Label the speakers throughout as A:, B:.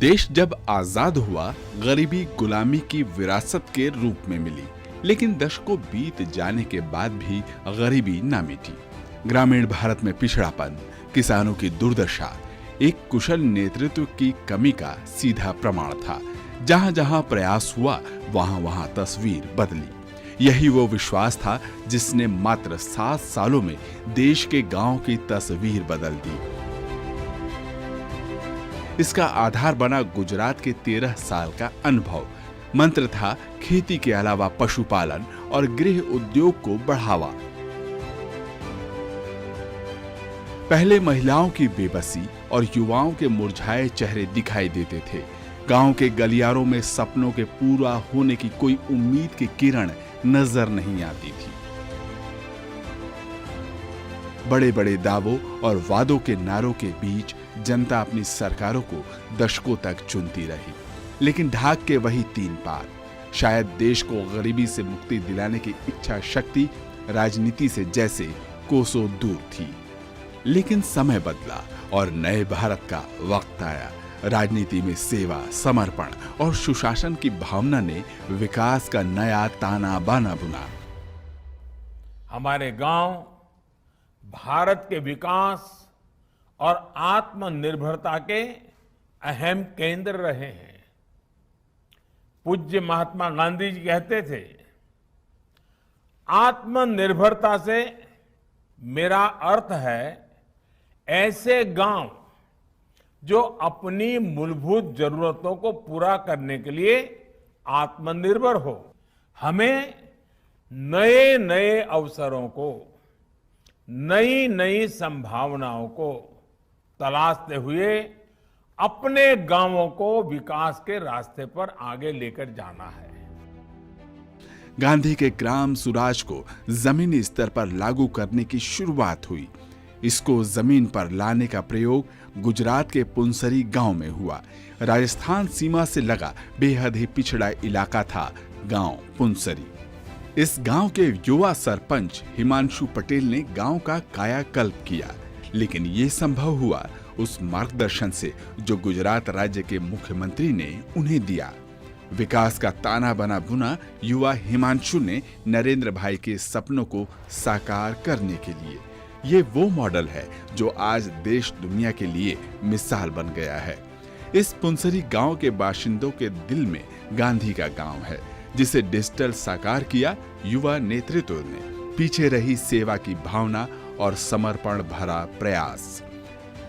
A: देश जब आजाद हुआ, गरीबी गुलामी की विरासत के रूप में मिली, लेकिन दशकों बीत जाने के बाद भी गरीबी ना मिटी। ग्रामीण भारत में पिछड़ापन, किसानों की दुर्दशा एक कुशल नेतृत्व की कमी का सीधा प्रमाण था। जहां जहां प्रयास हुआ, वहां वहां तस्वीर बदली। यही वो विश्वास था जिसने मात्र 7 सालों में देश के गांव की तस्वीर बदल दी। इसका आधार बना गुजरात के 13 साल का अनुभव। मंत्र था खेती के अलावा पशुपालन और गृह उद्योग को बढ़ावा। पहले महिलाओं की बेबसी और युवाओं के मुरझाए चेहरे दिखाई देते थे। गांव के गलियारों में सपनों के पूरा होने की कोई उम्मीद की किरण नजर नहीं आती थी। बड़े बड़े दावों और वादों के नारों के बीच जनता अपनी सरकारों को दशकों तक चुनती रही, लेकिन ढाक के वही 3 पार। शायद देश को गरीबी से मुक्ति दिलाने की इच्छा शक्ति राजनीति से जैसे कोसों दूर थी। लेकिन समय बदला और नए भारत का वक्त आया। राजनीति में सेवा, समर्पण और सुशासन की भावना ने विकास का नया ताना बाना बुना।
B: हमारे गांव भारत के विकास और आत्मनिर्भरता के अहम केंद्र रहे हैं। पूज्य महात्मा गांधी जी कहते थे, आत्मनिर्भरता से मेरा अर्थ है ऐसे गांव जो अपनी मूलभूत जरूरतों को पूरा करने के लिए आत्मनिर्भर हो। हमें नए नए अवसरों को, नई नई संभावनाओं को तलाशते हुए अपने गांवों को विकास के रास्ते पर आगे लेकर जाना है।
A: गांधी के ग्राम सुराज को जमीनी स्तर पर लागू करने की शुरुआत हुई। इसको जमीन पर लाने का प्रयोग गुजरात के पुंसरी गांव में हुआ। राजस्थान सीमा से लगा बेहद ही पिछड़ा इलाका था गांव पुंसरी। इस गांव के युवा सरपंच हिमांशु पटेल ने गांव का कायाकल्प किया, लेकिन ये संभव हुआ उस मार्गदर्शन से जो गुजरात राज्य के मुख्यमंत्री ने उन्हें दिया। विकास का ताना बना बुना युवा हिमांशु ने नरेंद्र भाई के सपनों को साकार करने के लिए। ये वो मॉडल है जो आज देश दुनिया के लिए मिसाल बन गया है। इस पुंसरी गांव के बाशिंदों के दिल में गांधी का गांव है, जिसे डिजिटल साकार किया युवा नेतृत्व ने। पीछे रही सेवा की भावना और समर्पण भरा प्रयास।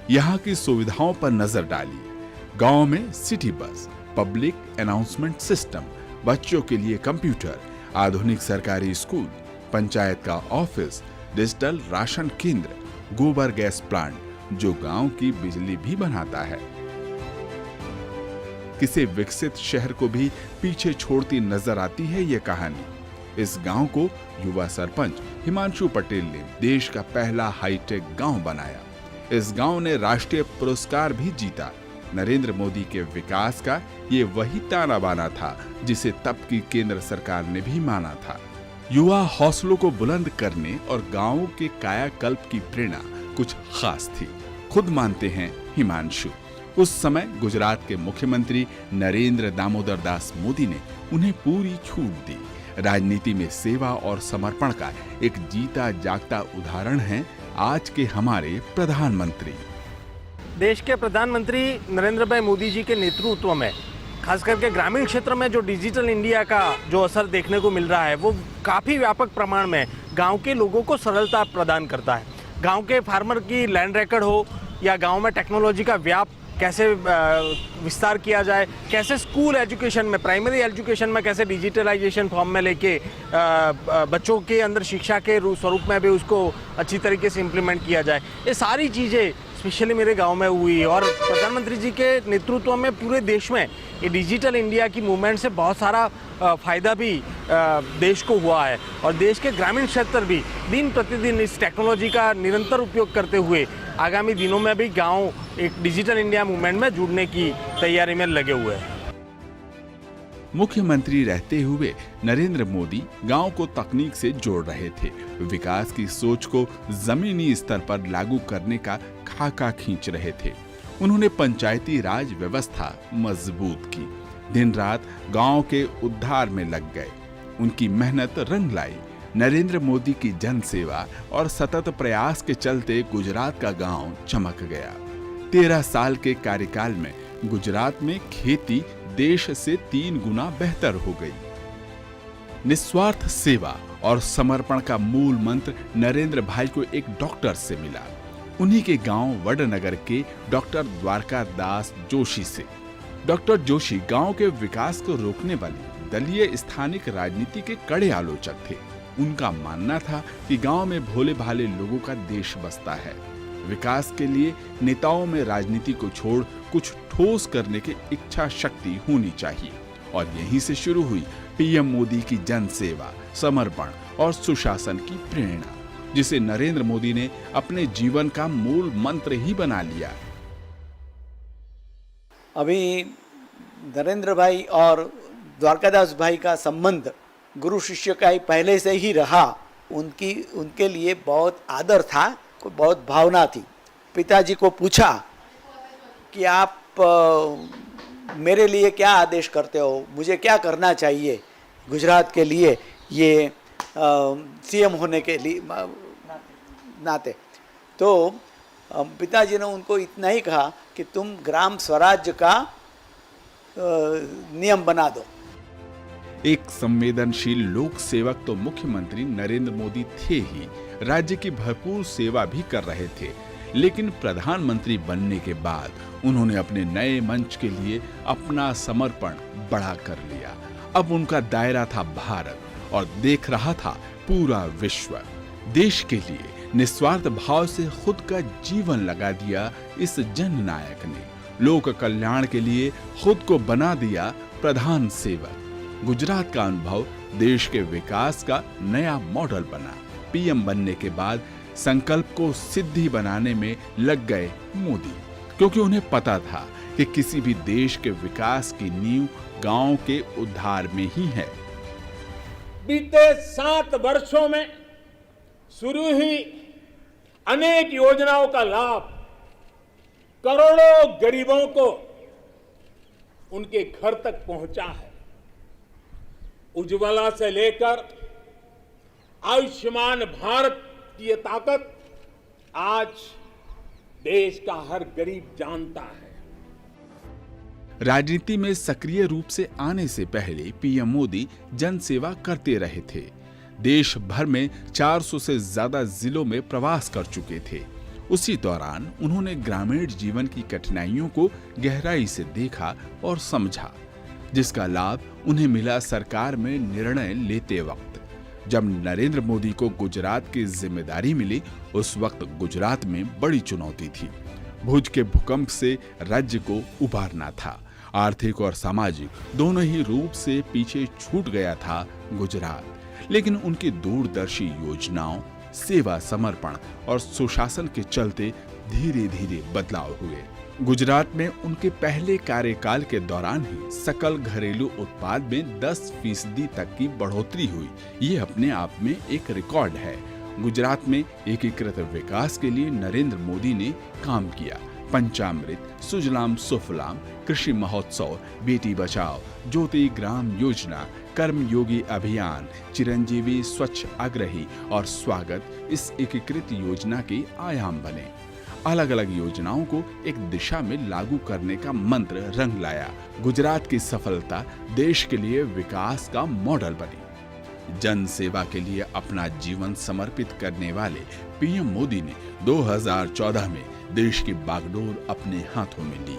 A: यहाँ की सुविधाओं पर नजर डाली। गांव में city bus, public announcement system, बच्चों के लिए कंप्यूटर, आधुनिक सरकारी स्कूल, पंचायत का ऑफिस, डिजिटल राशन केंद्र, गोबर गैस प्लांट जो गांव की बिजली भी बनाता है। किसी विकसित शहर को भी पीछे छोड़ती नजर आती है ये कहानी। इस गांव को युवा सरपंच हिमांशु पटेल ने देश का पहला हाईटेक गांव बनाया। इस गांव ने राष्ट्रीय पुरस्कार भी जीता। नरेंद्र मोदी के विकास का ये वही ताना बाना था जिसे तब की केंद्र सरकार ने भी माना था। युवा हौसलों को बुलंद करने और गांवों के कायाकल्प की प्रेरणा कुछ खास थी। खुद मानते हैं हिमांशु, उस समय गुजरात के मुख्यमंत्री नरेंद्र दामोदर दास मोदी ने उन्हें पूरी छूट दी। राजनीति में सेवा और समर्पण का एक जीता जागता उदाहरण है आज के हमारे प्रधानमंत्री।
C: देश के प्रधानमंत्री नरेंद्र भाई मोदी जी के नेतृत्व में खास करके ग्रामीण क्षेत्र में जो डिजिटल इंडिया का जो असर देखने को मिल रहा है, वो काफ़ी व्यापक प्रमाण में गांव के लोगों को सरलता प्रदान करता है। गांव के फार्मर की लैंड रिकॉर्ड हो या गांव में टेक्नोलॉजी का व्याप कैसे विस्तार किया जाए, कैसे स्कूल एजुकेशन में, प्राइमरी एजुकेशन में कैसे डिजिटलाइजेशन फॉर्म में लेके बच्चों के अंदर शिक्षा के स्वरूप में भी उसको अच्छी तरीके से इम्प्लीमेंट किया जाए, ये सारी चीज़ें स्पेशली मेरे गांव में हुई। और प्रधानमंत्री जी के नेतृत्व में पूरे देश में ये डिजिटल इंडिया की मूवमेंट से बहुत सारा फायदा भी देश को हुआ है। और देश के ग्रामीण क्षेत्र भी दिन प्रतिदिन इस टेक्नोलॉजी का निरंतर उपयोग करते हुए आगामी दिनों में भी गांव एक डिजिटल इंडिया मूवमेंट में जुड़ने की तैयारी में लगे हुए हैं।
A: मुख्यमंत्री रहते हुए नरेंद्र मोदी गांव को तकनीक से जोड़ रहे थे। विकास की सोच को जमीनी स्तर पर लागू करने का खाका खींच रहे थे। उन्होंने पंचायती राज व्यवस्था मजबूत की, दिन रात गांव के उद्धार में लग गए। उनकी मेहनत रंग लाई। नरेंद्र मोदी की जन सेवा और सतत प्रयास के चलते गुजरात का गांव चमक गया। 13 साल के कार्यकाल में गुजरात में खेती देश से 3 गुना बेहतर हो गई। निस्वार्थ सेवा और समर्पण का मूल मंत्र नरेंद्र भाई को एक डॉक्टर से मिला, उन्हीं के गांव वडनगर के डॉक्टर द्वारका दास जोशी से। डॉक्टर जोशी गांव के विकास को रोकने वाली दलीय स्थानिक राजनीति के कड़े आलोचक थे। उनका मानना था कि गांव में भोले भाले लोगों का देश बसता है। विकास के लिए नेताओं में राजनीति को छोड़ कुछ ठोस करने की इच्छा शक्ति होनी चाहिए। और यहीं से शुरू हुई पीएम मोदी की जन सेवा, समर्पण और सुशासन की प्रेरणा, जिसे नरेंद्र मोदी ने अपने जीवन का मूल मंत्र ही बना लिया।
D: अभी नरेंद्र भाई और द्वारकादास भाई का संबंध गुरु शिष्य का ही पहले से ही रहा। उनके लिए बहुत आदर था, बहुत भावना थी। पिताजी को पूछा कि आप मेरे लिए क्या आदेश करते हो, मुझे क्या करना चाहिए गुजरात के लिए, ये सीएम होने के लिए नाते। तो पिताजी ने उनको इतना ही कहा कि तुम ग्राम स्वराज्य का नियम बना दो।
A: एक संवेदनशील लोक सेवक तो मुख्यमंत्री नरेंद्र मोदी थे ही, राज्य की भरपूर सेवा भी कर रहे थे। लेकिन प्रधानमंत्री बनने के बाद उन्होंने अपने नए मंच के लिए अपना समर्पण बढ़ा कर लिया। अब उनका दायरा था भारत और देख रहा था पूरा विश्व। देश के लिए निस्वार्थ भाव से खुद का जीवन लगा दिया इस जननायक ने। लोक कल्याण के लिए खुद को बना दिया प्रधान सेवक। गुजरात का अनुभव देश के विकास का नया मॉडल बना। पीएम बनने के बाद संकल्प को सिद्धि बनाने में लग गए मोदी, क्योंकि उन्हें पता था कि किसी भी देश के विकास की नींव गांव के उद्धार में ही है।
B: बीते 7 वर्षों में शुरू हुई अनेक योजनाओं का लाभ करोड़ों गरीबों को उनके घर तक पहुंचा है। उज्ज्वला से लेकर आयुष्मान भारत की ये ताकत आज देश का हर गरीब जानता है।
A: राजनीति में सक्रिय रूप से आने से पहले पीएम मोदी जन सेवा करते रहे थे। देश भर में 400 से ज्यादा जिलों में प्रवास कर चुके थे। उसी दौरान उन्होंने ग्रामीण जीवन की कठिनाइयों को गहराई से देखा और समझा, जिसका लाभ उन्हें मिला सरकार में निर्णय लेते वक्त। जब नरेंद्र मोदी को गुजरात की जिम्मेदारी मिली, उस वक्त गुजरात में बड़ी चुनौती थी। भुज के भूकंप से राज्य को उबारना था। आर्थिक और सामाजिक दोनों ही रूप से पीछे छूट गया था गुजरात। लेकिन उनकी दूरदर्शी योजनाओं, सेवा, समर्पण और सुशासन के चलते धीरे धीरे बदलाव हुए। गुजरात में उनके पहले कार्यकाल के दौरान ही सकल घरेलू उत्पाद में 10% तक की बढ़ोतरी हुई। ये अपने आप में एक रिकॉर्ड है। गुजरात में एकीकृत विकास के लिए नरेंद्र मोदी ने काम किया। पंचामृत, सुजलाम सुफलाम, कृषि महोत्सव, बेटी बचाओ, ज्योति ग्राम योजना, कर्मयोगी अभियान, चिरंजीवी स्वच्छ आग्रही और स्वागत इस एकीकृत योजना के आयाम बने। अलग अलग योजनाओं को एक दिशा में लागू करने का मंत्र रंग लाया। गुजरात की सफलता देश के लिए विकास का मॉडल बनी। जन सेवा के लिए अपना जीवन समर्पित करने वाले पीएम मोदी ने 2014 में देश की बागडोर अपने हाथों में ली।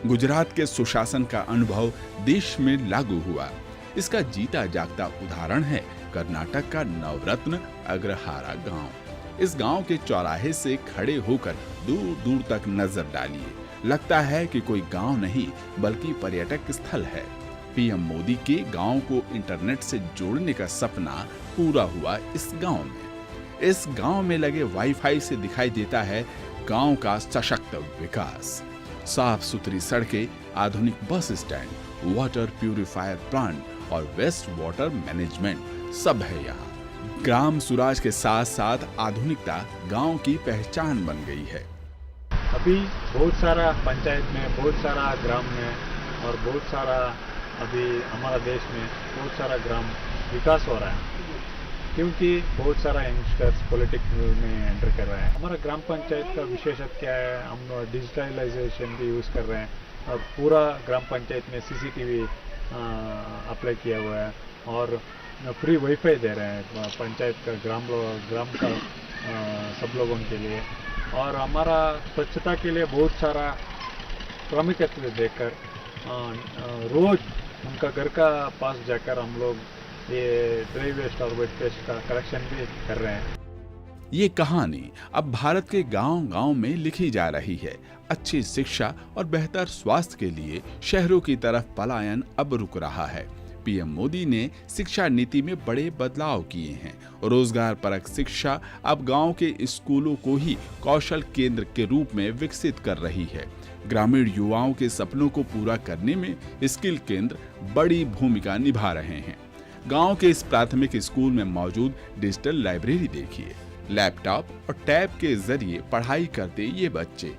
A: गुजरात के सुशासन का अनुभव देश में लागू हुआ। इसका जीता जागता उदाहरण है कर्नाटक का नवरत्न अग्रहारा गांव। इस गांव के चौराहे से खड़े होकर दूर दूर तक नजर डालिए, लगता है कि कोई गांव नहीं बल्कि पर्यटक स्थल है। पीएम मोदी के गांव को इंटरनेट से जोड़ने का सपना पूरा हुआ इस गांव में। इस गांव में लगे वाईफाई से दिखाई देता है गांव का सशक्त विकास। साफ सुथरी सड़कें, आधुनिक bus stand, water purifier plant और वेस्ट वाटर मैनेजमेंट सब है यहाँ। ग्राम सुराज के साथ साथ आधुनिकता गांव की पहचान बन गई है।
E: अभी बहुत सारा पंचायत में, बहुत सारा ग्राम में और बहुत सारा अभी हमारा देश में बहुत सारा ग्राम विकास हो रहा है, क्योंकि बहुत सारा यंगस्टर्स पॉलिटिक्स में एंटर कर रहे हैं। हमारा ग्राम पंचायत का विशेषत्व क्या है, हम डिजिटलाइजेशन भी यूज़ कर रहे हैं और पूरा ग्राम पंचायत में सीसीटीवी अप्लाई किया हुआ है और फ्री वाईफाई दे रहे हैं पंचायत का ग्राम का सब लोगों के लिए। और हमारा स्वच्छता के लिए बहुत सारा प्रामुख्यता देकर रोज उनका घर का पास जाकर हम लोग ये ड्राई वेस्ट और वेट वेस्ट का कलेक्शन भी कर रहे हैं।
A: ये कहानी अब भारत के गांव-गांव में लिखी जा रही है। अच्छी शिक्षा और बेहतर स्वास्थ्य के लिए शहरों की तरफ पलायन अब रुक रहा है। पीएम मोदी ने शिक्षा नीति में बड़े बदलाव किए हैं। रोजगार परक शिक्षा अब गांव के स्कूलों को ही कौशल केंद्र के रूप में विकसित कर रही है। ग्रामीण युवाओं के सपनों को पूरा करने में स्किल केंद्र बड़ी भूमिका निभा रहे हैं। गांव के इस प्राथमिक स्कूल में मौजूद डिजिटल लाइब्रेरी देखिए। लैपटॉप और टैब के जरिए पढ़ाई करते ये बच्चे।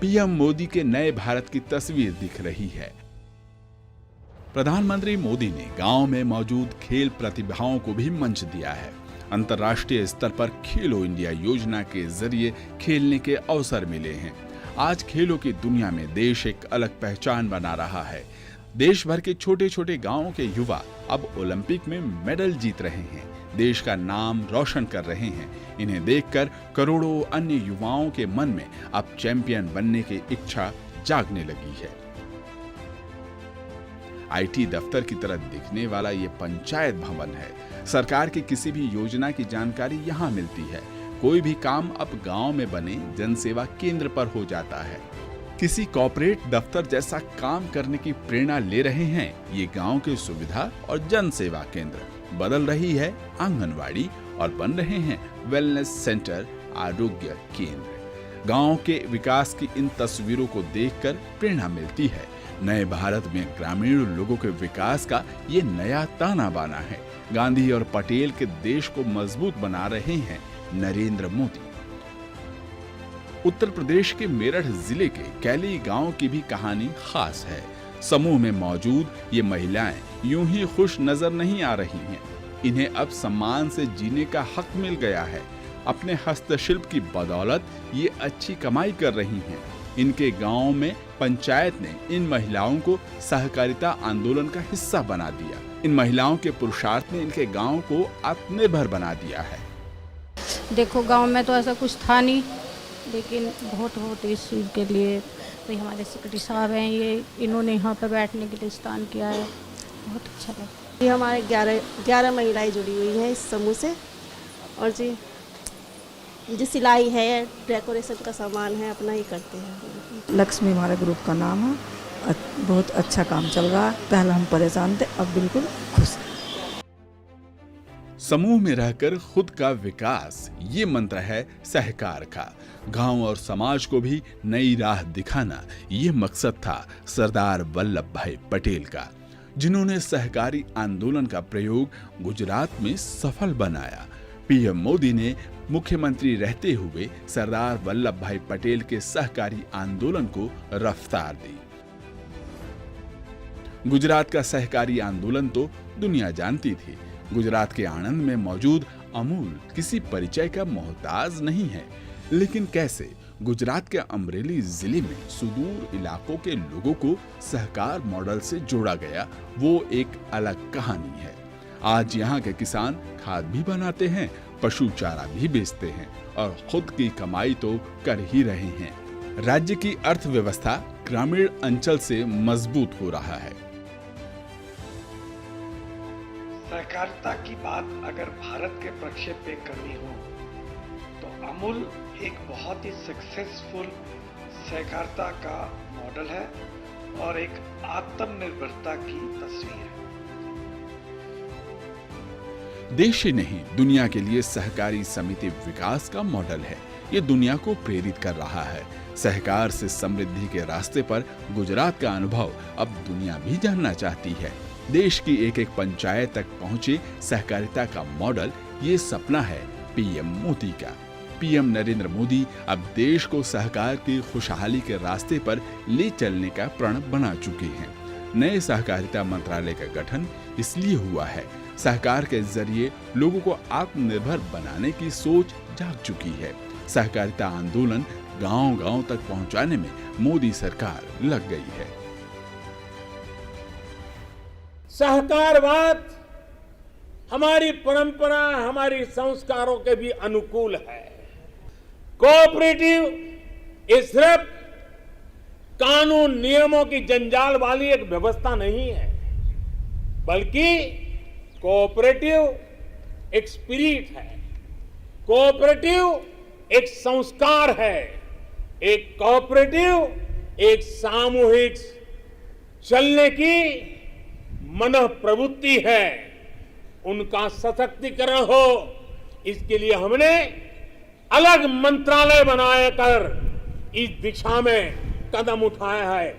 A: पीएम मोदी के नए भारत की तस्वीर दिख रही है। प्रधानमंत्री मोदी ने गांव में मौजूद खेल प्रतिभाओं को भी मंच दिया है। अंतर्राष्ट्रीय स्तर पर खेलो इंडिया योजना के जरिए खेलने के अवसर मिले हैं। आज खेलों की दुनिया में देश एक अलग पहचान बना रहा है। देश भर के छोटे छोटे गांवों के युवा अब ओलंपिक में मेडल जीत रहे हैं, देश का नाम रोशन कर रहे हैं। इन्हें देखकर करोड़ों अन्य युवाओं के मन में अब चैंपियन बनने की इच्छा जागने लगी है। आईटी दफ्तर की तरह दिखने वाला ये पंचायत भवन है। सरकार की किसी भी योजना की जानकारी यहाँ मिलती है। कोई भी काम अब गांव में बने जनसेवा केंद्र पर हो जाता है। किसी कॉर्पोरेट दफ्तर जैसा काम करने की प्रेरणा ले रहे हैं ये गांव के सुविधा और जन सेवा केंद्र। बदल रही है आंगनवाड़ी और बन रहे हैं वेलनेस सेंटर, आरोग्य केंद्र। गांव के विकास की इन तस्वीरों को देखकर प्रेरणा मिलती है। नए भारत में ग्रामीण लोगों के विकास का ये नया ताना बाना है। गांधी और पटेल के देश को मजबूत बना रहे हैं नरेंद्र मोदी। उत्तर प्रदेश के मेरठ जिले के कैली गांव की भी कहानी खास है। समूह में मौजूद ये महिलाएं यूं ही खुश नजर नहीं आ रही हैं। इन्हें अब सम्मान से जीने का हक मिल गया है। अपने हस्तशिल्प की बदौलत ये अच्छी कमाई कर रही हैं। इनके गांव में पंचायत ने इन महिलाओं को सहकारिता आंदोलन का हिस्सा बना दिया। इन महिलाओं के पुरुषार्थ ने इनके गांव को आत्मनिर्भर बना दिया है।
F: देखो गांव में तो ऐसा कुछ था नहीं, लेकिन बहुत इस चीज़ के लिए भाई हमारे सेक्रेटरी साहब हैं, ये इन्होंने यहाँ पर बैठने के लिए स्थान किया है। बहुत अच्छा लगा।
G: ये हमारे 11 महिलाएं जुड़ी हुई हैं इस समूह से। और जी जो सिलाई है, डेकोरेशन का सामान है, अपना ही करते हैं।
H: लक्ष्मी हमारे ग्रुप का नाम है। बहुत अच्छा काम चल रहा है। पहले हम परेशान थे, अब बिल्कुल खुश।
A: समूह में रहकर खुद का विकास, ये मंत्र है सहकार का। गांव और समाज को भी नई राह दिखाना, ये मकसद था सरदार वल्लभ भाई पटेल का, जिन्होंने सहकारी आंदोलन का प्रयोग गुजरात में सफल बनाया। पीएम मोदी ने मुख्यमंत्री रहते हुए सरदार वल्लभ भाई पटेल के सहकारी आंदोलन को रफ्तार दी। गुजरात का सहकारी आंदोलन तो दुनिया जानती थी। गुजरात के आणंद में मौजूद अमूल किसी परिचय का मोहताज नहीं है, लेकिन कैसे गुजरात के अमरेली जिले में सुदूर इलाकों के लोगों को सहकार मॉडल से जोड़ा गया, वो एक अलग कहानी है। आज यहाँ के किसान खाद भी बनाते हैं, पशु चारा भी बेचते हैं और खुद की कमाई तो कर ही रहे हैं। राज्य की अर्थव्यवस्था ग्रामीण अंचल से मजबूत हो रहा है।
I: सहकारिता की बात अगर भारत के प्रक्षेप पे करनी हो तो अमूल एक बहुत ही सक्सेसफुल सहकारिता का मॉडल है और एक आत्मनिर्भरता की तस्वीर है।
A: देश ही नहीं, दुनिया के लिए सहकारी समिति विकास का मॉडल है। ये दुनिया को प्रेरित कर रहा है। सहकार से समृद्धि के रास्ते पर गुजरात का अनुभव अब दुनिया भी जानना चाहती है। देश की एक एक पंचायत तक पहुंचे सहकारिता का मॉडल, ये सपना है पीएम मोदी का। पीएम नरेंद्र मोदी अब देश को सहकार की खुशहाली के रास्ते पर ले चलने का प्रण बना चुके हैं। नए सहकारिता मंत्रालय का गठन इसलिए हुआ है, सहकार के जरिए लोगों को आत्मनिर्भर बनाने की सोच जाग चुकी है। सहकारिता आंदोलन गांव-गांव तक पहुंचाने में मोदी सरकार लग गई है।
B: सहकारवाद हमारी परंपरा, हमारी संस्कारों के भी अनुकूल है। कोऑपरेटिव ये सिर्फ कानून नियमों की जंजाल वाली एक व्यवस्था नहीं है, बल्कि कोऑपरेटिव एक स्पिरिट है, कोऑपरेटिव एक संस्कार है, एक कोऑपरेटिव एक सामूहिक चलने की मन प्रवृत्ति है। उनका सशक्तिकरण हो, इसके लिए हमने अलग मंत्रालय बनाया कर इस दिशा में कदम उठाया है।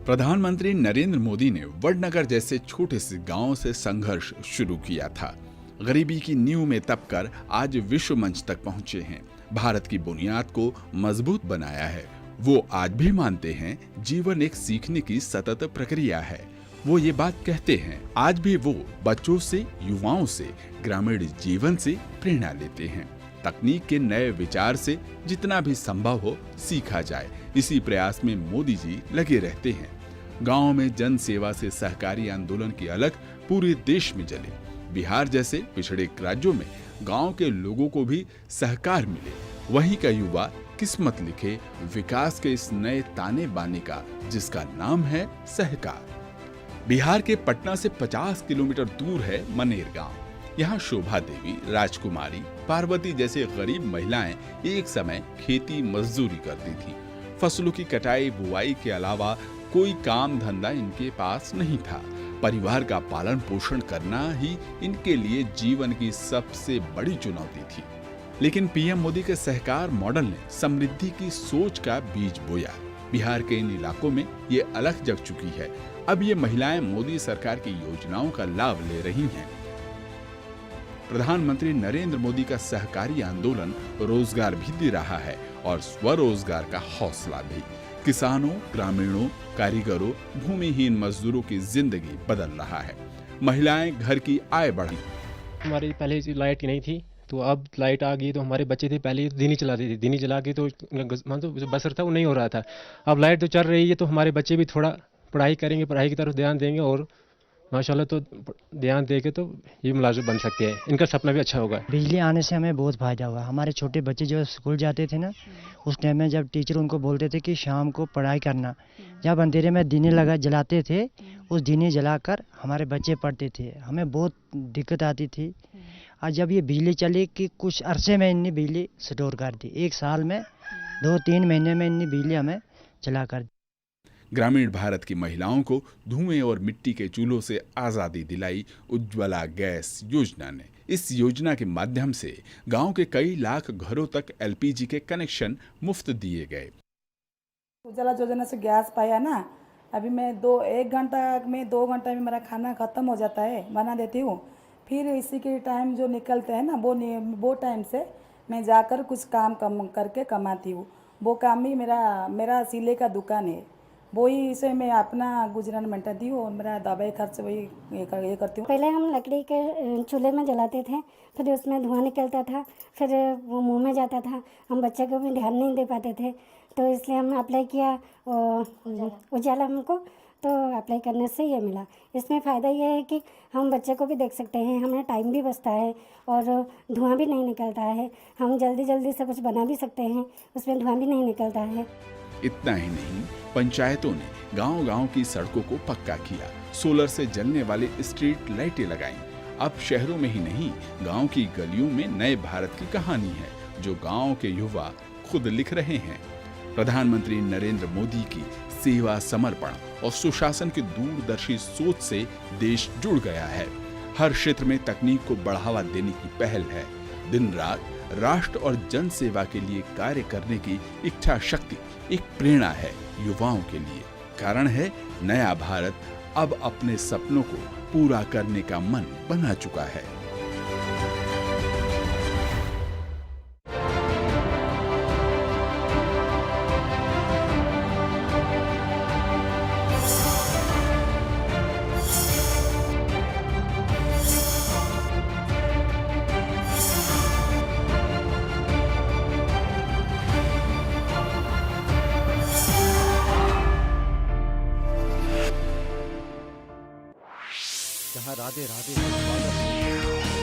A: प्रधानमंत्री नरेंद्र मोदी ने वडनगर जैसे छोटे से गांव से संघर्ष शुरू किया था। गरीबी की नींव में तपकर आज विश्व मंच तक पहुंचे हैं। भारत की बुनियाद को मजबूत बनाया है। वो आज भी मानते हैं जीवन एक सीखने की सतत प्रक्रिया है। वो ये बात कहते हैं, आज भी वो बच्चों से, युवाओं से, ग्रामीण जीवन से प्रेरणा लेते हैं। तकनीक के नए विचार से जितना भी संभव हो सीखा जाए, इसी प्रयास में मोदी जी लगे रहते हैं। गांव में जन सेवा से सहकारी आंदोलन की अलग पूरे देश में जले। बिहार जैसे पिछड़े राज्यों में गांव के लोगों को भी सहकार मिले। वहीं का युवा किस्मत लिखे विकास के इस नए ताने बाने का, जिसका नाम है सहकार। बिहार के पटना से 50 किलोमीटर दूर है मनेर गांव। यहाँ शोभा देवी, राजकुमारी, पार्वती जैसे गरीब महिलाएं एक समय खेती मजदूरी करती थी। फसलों की कटाई बुआई के अलावा कोई काम धंधा इनके पास नहीं था। परिवार का पालन पोषण करना ही इनके लिए जीवन की सबसे बड़ी चुनौती थी। लेकिन पीएम मोदी के सहकार मॉडल ने समृद्धि की सोच का बीज बोया। बिहार के इन इलाकों में ये अलग जग चुकी है। अब ये महिलाएं मोदी सरकार की योजनाओं का लाभ ले रही हैं। प्रधानमंत्री नरेंद्र मोदी का सहकारी आंदोलन रोजगार भी दे रहा है और स्वरोजगार का हौसला भी। किसानों, ग्रामीणों, कारीगरों, भूमिहीन मजदूरों की जिंदगी बदल रहा है। महिलाएं घर की आय बढ़ी।
J: हमारी पहले लाइट नहीं थी, तो अब लाइट आ गई तो हमारे बच्चे थे पहले दिन ही चलाते थे, दिन ही चला के तो बसर था वो नहीं हो रहा था। अब लाइट तो चल रही है तो हमारे बच्चे भी थोड़ा पढ़ाई करेंगे, पढ़ाई की तरफ ध्यान देंगे और माशाल्लाह तो ध्यान देके तो ये मुलाजिम बन सकते हैं। इनका सपना भी अच्छा होगा।
K: बिजली आने से हमें बहुत फ़ायदा हुआ। हमारे छोटे बच्चे जो स्कूल जाते थे ना, उस टाइम में जब टीचर उनको बोलते थे कि शाम को पढ़ाई करना, जब अंधेरे में दिने लगा जलाते थे, उस दिने जलाकर हमारे बच्चे पढ़ते थे। हमें बहुत दिक्कत आती थी। आज जब ये बिजली चली कि कुछ अरसे में इनने बिजली स्टोर कर दी। एक साल में 2-3 महीने में इनने बिजली हमें चला कर दी।
A: ग्रामीण भारत की महिलाओं को धुएं और मिट्टी के चूल्हों से आजादी दिलाई उज्ज्वला गैस योजना ने। इस योजना के माध्यम से गांव के कई लाख घरों तक एलपीजी के कनेक्शन मुफ्त दिए गए।
L: उज्ज्वला योजना से गैस पाया ना, अभी मैं 2 घंटा में मेरा खाना खत्म हो जाता है, बना देती हूँ। फिर इसी के टाइम जो निकलते हैं ना, वो टाइम से मैं जाकर कुछ काम करके कमाती हूँ। वो काम ही मेरा सिले का दुकान है, वही इसे मैं अपना गुजरान मेंटाती हूँ और मेरा दवाई खर्च वही ये करती हूँ।
M: पहले हम लकड़ी के चूल्हे में जलाते थे, फिर उसमें धुआं निकलता था, फिर वो मुंह में जाता था। हम बच्चे को भी ध्यान नहीं दे पाते थे, तो इसलिए हमने अप्लाई किया उजाला हमको, तो अप्लाई करने से ये मिला। इसमें फ़ायदा ये है कि हम बच्चे को भी देख सकते हैं, हमारा टाइम भी बचता है और धुआं भी नहीं निकलता है। हम जल्दी से कुछ बना भी सकते हैं, उसमें धुआं भी नहीं निकलता है।
A: इतना ही नहीं, पंचायतों ने गांव-गांव की सड़कों को पक्का किया, सोलर से जलने वाले स्ट्रीट लाइटें लगाईं। अब शहरों में ही नहीं, गांव की गलियों में नए भारत की कहानी है, जो गांव के युवा खुद लिख रहे हैं। प्रधानमंत्री नरेंद्र मोदी की सेवा, समर्पण और सुशासन की दूरदर्शी सोच से देश जुड़ गया है। हर क्षेत्र में तकनीक को बढ़ावा देने की पहल है। दिन रात राष्ट्र और जन सेवा के लिए कार्य करने की इच्छा शक्ति एक प्रेरणा है युवाओं के लिए। कारण है, नया भारत अब अपने सपनों को पूरा करने का मन बना चुका है।
E: स्वागत है।